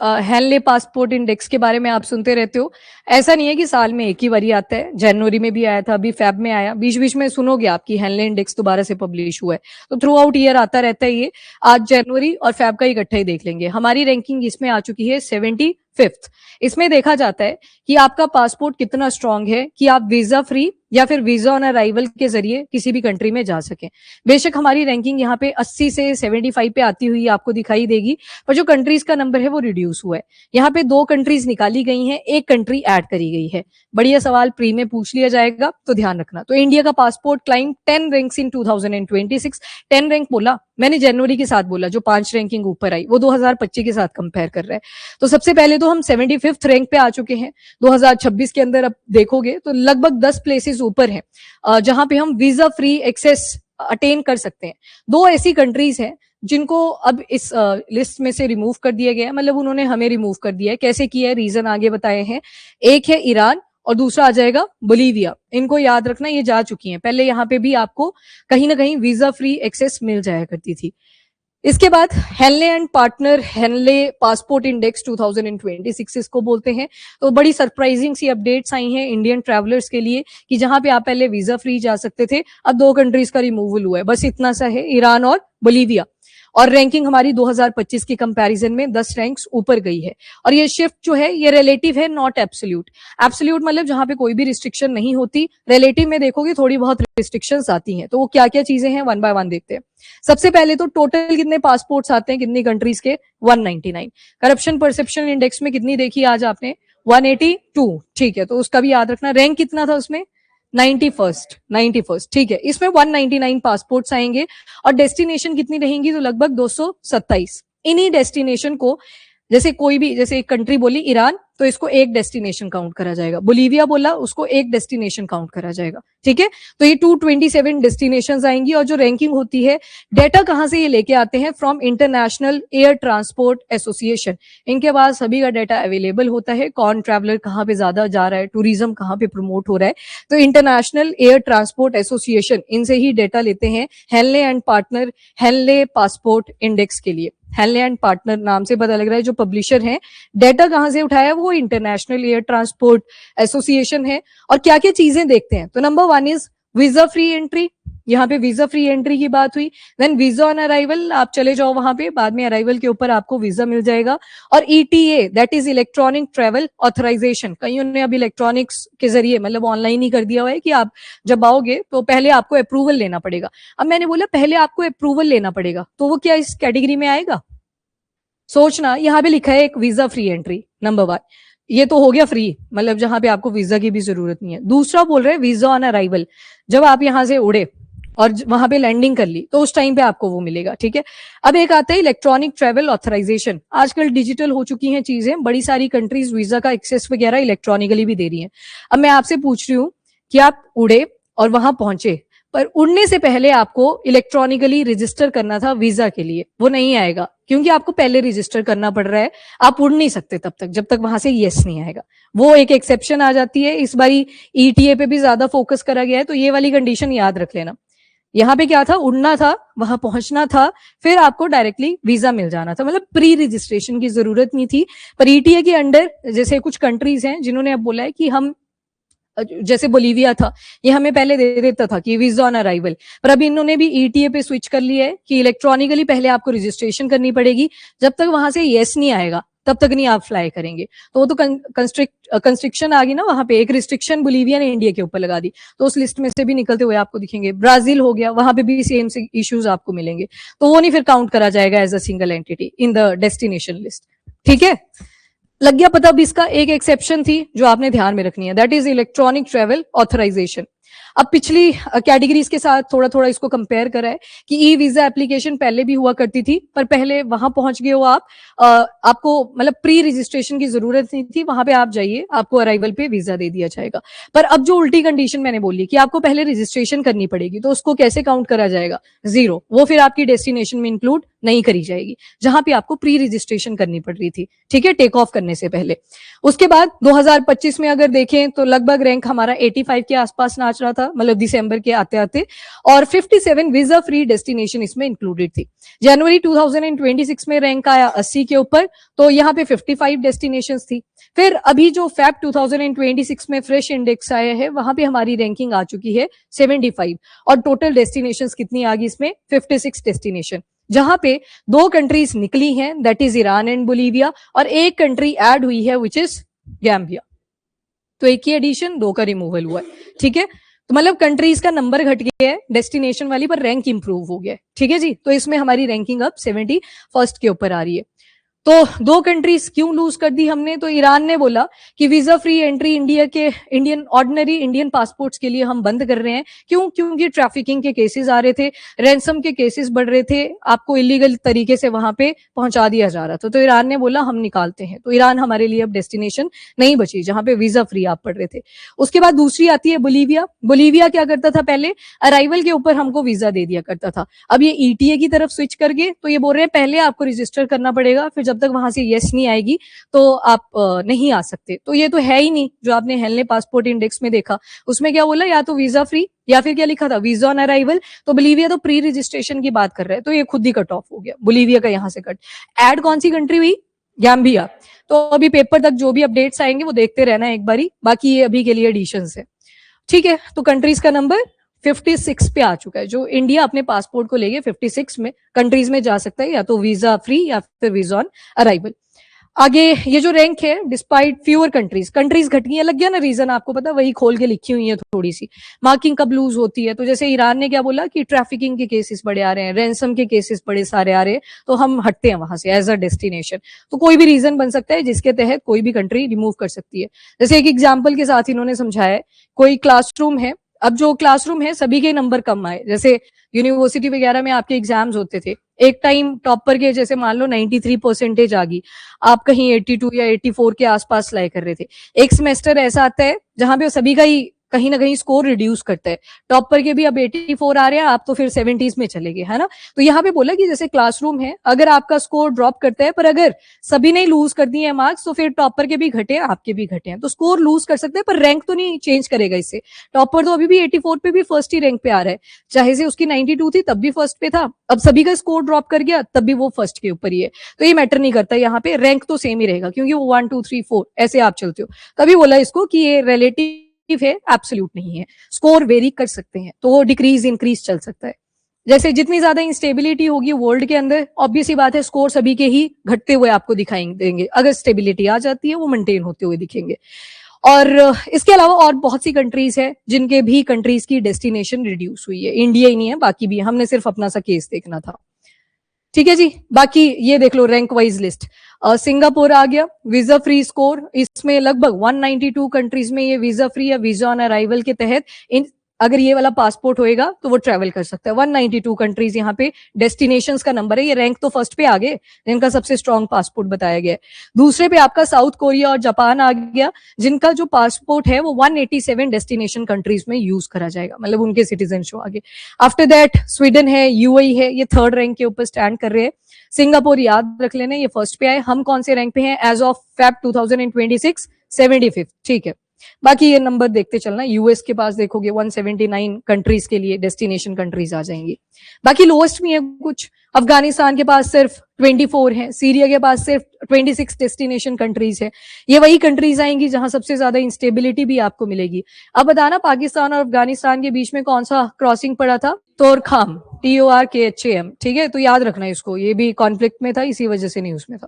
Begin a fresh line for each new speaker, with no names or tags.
Henley passport index के बारे में आप सुनते रहते हो। ऐसा नहीं है कि साल में एक ही बारी आता है, जनवरी में भी आया था, अभी फेब में आया, बीच बीच में सुनोगे आपकी हेनले इंडेक्स दोबारा से पब्लिश हुआ है, तो थ्रू आउट ईयर आता रहता है ये। आज जनवरी और फेब का इकट्ठा ही देख लेंगे। हमारी रैंकिंग इसमें आ चुकी है 75th। इसमें देखा जाता है कि आपका पासपोर्ट कितना स्ट्रांग है कि आप वीजा फ्री या फिर वीजा ऑन अराइवल के जरिए किसी भी कंट्री में जा सकें। बेशक हमारी रैंकिंग यहाँ पे 80 से 75 पे आती हुई आपको दिखाई देगी, पर जो कंट्रीज का नंबर है वो रिड्यूस हुआ है। यहाँ पे 2 कंट्रीज निकाली गई हैं, 1 कंट्री ऐड करी गई है। बढ़िया सवाल प्री में पूछ लिया जाएगा, तो ध्यान रखना। तो इंडिया का passport climb 10 ranks in 2026। 10 rank बोला मैंने, जनवरी के साथ बोला, जो 5 रैंकिंग ऊपर आई वो 2025 के साथ कंपेयर कर रहा है। तो सबसे पहले तो हम 75th रैंक पे आ चुके हैं। 2026 के अंदर अब देखोगे तो लगभग 10 प्लेसेस ऊपर हैं जहां पे हम वीजा फ्री एक्सेस अटेन कर सकते हैं। 2 ऐसी कंट्रीज हैं जिनको अब इस लिस्ट में से रिमूव कर दिया गया है, मतलब उन्होंने हमें रिमूव कर दिया है। कैसे किया है, रीजन आगे बताए हैं। एक है ईरान और दूसरा आ जाएगा बोलीविया। इनको याद रखना, ये जा चुकी हैं। पहले यहाँ पे भी आपको कहीं ना कहीं वीजा फ्री एक्सेस मिल जाया करती थी। इसके बाद Henley and partner Henley passport index 2026 इसको बोलते हैं। तो बड़ी सरप्राइजिंग सी अपडेट्स आई हैं इंडियन ट्रैवलर्स के लिए कि जहां पे आप पहले वीजा फ्री जा सकते थे, अब 2 कंट्रीज का रिमूवल हुआ है। बस इतना सा है, ईरान और बोलीविया। और रैंकिंग हमारी 2025 के कंपैरिजन में 10 रैंक्स ऊपर गई है। और ये शिफ्ट जो है ये रिलेटिव है, नॉट एब्सोल्यूट। एब्सोल्यूट मतलब जहां पे कोई भी रिस्ट्रिक्शन नहीं होती, रिलेटिव में देखोगे थोड़ी बहुत रिस्ट्रिक्शंस आती हैं। तो वो क्या क्या चीजें हैं, वन बाय वन देखते हैं। सबसे पहले तो टोटल कितने पासपोर्ट्स आते हैं कितनी कंट्रीज के, 199। करप्शन परसेप्शन इंडेक्स में कितनी देखी आज आपने, 182। ठीक है, तो उसका भी याद रखना। रैंक कितना था उसमें, 91st। ठीक है, इसमें 199 पासपोर्ट्स आएंगे। और डेस्टिनेशन कितनी रहेंगी, तो लगभग 227। इन्हीं डेस्टिनेशन को, जैसे कोई भी, जैसे एक कंट्री बोली ईरान, तो इसको एक डेस्टिनेशन काउंट करा जाएगा। बोलीविया बोला, उसको एक डेस्टिनेशन काउंट करा जाएगा। ठीक है, तो ये 227 डेस्टिनेशंस आएंगी। और जो रैंकिंग होती है, डेटा कहां से ये लेके आते हैं, from international air transport association. इनके पास सभी का डेटा अवेलेबल होता है, कौन ट्रैवलर कहां पे ज्यादा जा रहा है, टूरिज्म कहां पे प्रमोट हो रहा है। तो इंटरनेशनल एयर ट्रांसपोर्ट एसोसिएशन इनसे ही डेटा लेते हैं Henley and partner Henley passport index के लिए। हेनले एंड पार्टनर नाम से पता लग रहा है जो पब्लिशर हैं। डेटा कहां से उठाया, वो इंटरनेशनल एयर ट्रांसपोर्ट एसोसिएशन है। और क्या क्या चीजें देखते हैं, तो number 1 is visa free entry. यहाँ पे वीजा फ्री एंट्री की बात हुई। देन वीजा ऑन अराइवल, आप चले जाओ वहां पे, बाद में अराइवल के ऊपर आपको वीजा मिल जाएगा। और ETA, that is electronic travel authorisation. कईयों ने अब इलेक्ट्रॉनिक्स के जरिए, मतलब ऑनलाइन ही कर दिया हुआ है कि आप जब आओगे तो पहले आपको अप्रूवल लेना पड़ेगा। अब मैंने बोला पहले आपको अप्रूवल लेना पड़ेगा, तो वो क्या इस कैटेगरी में आएगा, सोचना। यहाँ पे लिखा है एक वीजा फ्री एंट्री, नंबर 1। ये तो हो गया फ्री, मतलब जहां पे आपको वीजा की भी जरूरत नहीं है। दूसरा बोल रहे हैं वीजा ऑन अराइवल। जब आप यहां से उड़े और वहां पे लैंडिंग कर ली, तो उस टाइम पे आपको वो मिलेगा। ठीक है, अब एक आता है इलेक्ट्रॉनिक ट्रेवल ऑथराइजेशन। आजकल डिजिटल हो चुकी हैं चीजें, बड़ी सारी कंट्रीज वीजा का एक्सेस वगैरह इलेक्ट्रॉनिकली भी दे रही हैं। अब मैं आपसे पूछ रही हूँ कि आप उड़े और वहां पहुंचे, पर उड़ने से पहले आपको इलेक्ट्रॉनिकली रजिस्टर करना था वीजा के लिए, वो नहीं आएगा क्योंकि आपको पहले रजिस्टर करना पड़ रहा है। आप उड़ नहीं सकते तब तक, जब तक वहां से यस नहीं आएगा। वो एक एक्सेप्शन आ जाती है। इस बारी ईटीए पे भी ज्यादा फोकस करा गया है, तो ये वाली कंडीशन याद रख लेना। यहाँ पे क्या था, उड़ना था, वहां पहुंचना था, फिर आपको डायरेक्टली वीजा मिल जाना था, मतलब प्री रजिस्ट्रेशन की जरूरत नहीं थी। पर ईटीए के अंडर जैसे कुछ कंट्रीज हैं जिन्होंने अब बोला है कि हम, जैसे बोलीविया था, ये हमें पहले दे देता था कि वीजा ऑन अराइवल, पर अभी इन्होंने भी ईटीए पे स्विच कर लिया है कि इलेक्ट्रॉनिकली पहले आपको रजिस्ट्रेशन करनी पड़ेगी। जब तक वहां से यस नहीं आएगा तब तक नहीं आप फ्लाई करेंगे। तो वो तो कंस्ट्रिक्शन आ गई ना, वहां पे एक रिस्ट्रिक्शन बोलीविया ने इंडिया के ऊपर लगा दी, तो उस लिस्ट में से भी निकलते हुए आपको दिखेंगे। ब्राजील हो गया, वहां पे भी सेम से इश्यूज आपको मिलेंगे, तो वो नहीं फिर काउंट करा जाएगा as a single entity in the destination list. ठीक है, लग गया पता। अब इसका एक एक्सेप्शन थी जो आपने ध्यान में रखनी है, that is electronic travel authorisation. अब पिछली कैटेगरीज के साथ थोड़ा थोड़ा इसको कंपेयर करा है कि ई वीजा एप्लीकेशन पहले भी हुआ करती थी, पर पहले वहां पहुंच गए हो आप, आपको मतलब प्री रजिस्ट्रेशन की जरूरत नहीं थी, वहां पे आप जाइए, आपको अराइवल पे वीजा दे दिया जाएगा। पर अब जो उल्टी कंडीशन मैंने बोली कि आपको पहले रजिस्ट्रेशन करनी पड़ेगी, तो उसको कैसे काउंट करा जाएगा, 0। वो फिर आपकी डेस्टिनेशन में इंक्लूड नहीं करी जाएगी, जहां पे आपको प्री रजिस्ट्रेशन करनी पड़ रही थी। ठीक है, टेक ऑफ करने से पहले। उसके बाद 2025 में अगर देखें तो लगभग रैंक हमारा 85 के आसपास नाच रहा था। था, मतलब दिसंबर के आते आते, और 57 वीजा फ्री डेस्टिनेशन इसमें इंक्लूडेड थी। जनवरी 2026 में रैंक आया 80 के ऊपर, तो यहाँ पे 55 डेस्टिनेशंस थी। फिर अभी जो फेब 2026 में फ्रेश इंडेक्स आया है, वहां पे हमारी रैंकिंग आ चुकी है 75, और टोटल डेस्टिनेशंस कितनी आ गई इसमें, 56 डेस्टिनेशन, जहां पे 2 कंट्रीज निकली हैं, that is Iran and Bolivia, और एक कंट्री ऐड हुई है विच इज गैम्बिया। तो एक ही एडिशन, 2 का रिमूवल हुआ है, ठीक है। तो मतलब कंट्रीज का नंबर घट गया है डेस्टिनेशन वाली, पर रैंक इंप्रूव हो गया है, ठीक है जी। तो इसमें हमारी रैंकिंग अब 71st के ऊपर आ रही है। तो 2 कंट्रीज क्यों लूज कर दी हमने, तो ईरान ने बोला कि वीजा फ्री एंट्री इंडिया के ऑर्डिनरी इंडियन पासपोर्ट्स के लिए हम बंद कर रहे हैं। क्यों, क्योंकि ट्रैफिकिंग के केसेस आ रहे थे, रैंसम के केसेस बढ़ रहे थे, आपको इलीगल तरीके से वहां पे पहुंचा दिया जा रहा था। तो ईरान ने बोला हम निकालते हैं। तो ईरान हमारे लिए अब डेस्टिनेशन नहीं बची जहां पे वीजा फ्री आप पढ़ रहे थे। उसके बाद दूसरी आती है बोलीविया। बोलीविया क्या करता था, पहले अराइवल के ऊपर हमको वीजा दे दिया करता था, अब ये ईटीए की तरफ स्विच करके, तो ये बोल रहे हैं पहले आपको रजिस्टर करना पड़ेगा, फिर जब तक वहां से यस नहीं आएगी तो आप नहीं आ सकते। तो ये तो है ही नहीं जो आपने हेलने पासपोर्ट इंडेक्स में देखा, उसमें क्या बोला, या तो वीजा फ्री या फिर क्या लिखा था, वीजा ऑन अराइवल। तो बोलीविया तो प्री रजिस्ट्रेशन की बात कर रहा है, तो ये खुद ही कट ऑफ हो गया, बोलीविया का यहां से कट। ऐड कौन सी कंट्री हुई, गैम्बिया। तो अभी पेपर तक जो भी अपडेट्स आएंगे वो देखते रहना एक बारी, बाकी ये अभी के लिए एडिशंस है, ठीक है। तो कंट्रीज का नंबर 56 पे आ चुका है, जो इंडिया अपने पासपोर्ट को लेके 56 में कंट्रीज में जा सकता है, या तो वीजा फ्री या फिर वीजा ऑन अराइवल। आगे ये जो रैंक है, डिस्पाइट फ्यूअर कंट्रीज घट गई है, लग गया ना रीजन आपको पता, वही खोल के लिखी हुई है थोड़ी सी। मार्किंग कब लूज होती है, तो जैसे ईरान ने क्या बोला कि ट्रैफिकिंग के केसेस बड़े आ रहे हैं, रैंसम के केसेस बड़े सारे आ रहे हैं, तो हम हटते हैं वहां से एज अ डेस्टिनेशन। तो कोई भी रीजन बन सकता है जिसके तहत कोई भी कंट्री रिमूव कर सकती है। जैसे एक एग्जाम्पल के साथ इन्होंने समझाया है, कोई क्लासरूम है, अब जो क्लासरूम है सभी के नंबर कम आए, जैसे यूनिवर्सिटी वगैरह में आपके एग्जाम्स होते थे, एक टाइम टॉपर के जैसे मान लो 93% आ गई, आप कहीं 82 या 84 के आसपास लाई कर रहे थे। एक सेमेस्टर ऐसा आता है जहां पे सभी का ही कहीं ना कहीं स्कोर रिड्यूस करता है, टॉपर के भी अब 84 आ रहे हैं, आप तो फिर 70s में चले गए, है ना। तो यहाँ पे बोला कि जैसे क्लासरूम है, अगर आपका स्कोर ड्रॉप करता है, पर अगर सभी ने लूज कर दिए मार्क्स, तो फिर टॉपर के भी घटे, आपके भी घटे हैं, तो स्कोर लूज कर सकते हैं, पर रैंक तो नहीं चेंज करेगा इससे। टॉपर तो अभी भी 84 पे भी फर्स्ट ही रैंक पे आ रहा है, चाहे से उसकी 92 थी तब भी फर्स्ट पे था, अब सभी का स्कोर ड्रॉप कर गया तब भी वो फर्स्ट के ऊपर ही है। तो ये मैटर नहीं करता, यहाँ पे रैंक तो सेम ही रहेगा, क्योंकि वो 1 2 3 4 ऐसे आप चलते हो। तभी बोला इसको कि ये रिलेटिव है, एब्सोल्यूट नहीं है, स्कोर वेरी कर सकते हैं, तो वो डिक्रीज इंक्रीज चल सकता है। जैसे जितनी ज्यादा इंस्टेबिलिटी होगी वर्ल्ड के अंदर, ऑब्वियस ही बात है स्कोर सभी के ही घटते हुए आपको दिखाई देंगे, अगर स्टेबिलिटी आ जाती है वो मेंटेन होते हुए दिखेंगे। और इसके अलावा और बहुत सी कंट्रीज है जिनके भी कंट्रीज की डेस्टिनेशन रिड्यूस हुई है, इंडिया ही नहीं है बाकी भी, हमने सिर्फ अपना सा केस देखना था, ठीक है जी। बाकी ये देख लो रैंक वाइज लिस्ट, सिंगापुर आ गया, वीजा फ्री स्कोर, इसमें लगभग 192 कंट्रीज में ये वीजा फ्री या वीजा ऑन अराइवल के तहत इन अगर ये वाला पासपोर्ट होएगा तो वो ट्रेवल कर सकता है। 192 कंट्रीज यहाँ पे डेस्टिनेशंस का नंबर है, ये रैंक तो फर्स्ट पे आ गए जिनका सबसे स्ट्रॉन्ग पासपोर्ट बताया गया है। दूसरे पे आपका साउथ कोरिया और जापान आ गया, जिनका जो पासपोर्ट है वो 187 डेस्टिनेशन कंट्रीज में यूज करा जाएगा, मतलब उनके सिटीजन शो आगे। आफ्टर दैट स्वीडन है, यूएई है, ये थर्ड रैंक के ऊपर स्टैंड कर रहे हैं। सिंगापुर याद रख लेना, ये फर्स्ट पे आए। हम कौन से रैंक पे हैं एज ऑफ फेब 2026, 75, ठीक है। बाकी ये नंबर देखते चलना, यूएस के पास देखोगे 179 कंट्रीज के लिए डेस्टिनेशन कंट्रीज आ जाएंगी। बाकी लोएस्ट भी है कुछ, अफगानिस्तान के पास सिर्फ 24 है, सीरिया के पास सिर्फ 26 डेस्टिनेशन कंट्रीज है। ये वही कंट्रीज आएंगी जहां सबसे ज्यादा इंस्टेबिलिटी भी आपको मिलेगी। अब बताना पाकिस्तान और अफगानिस्तान के बीच में कौन सा क्रॉसिंग पड़ा था, तोरखाम, TORKHAM, ठीक है। तो याद रखना इसको, ये भी कॉन्फ्लिक्ट में था, इसी वजह से न्यूज में था।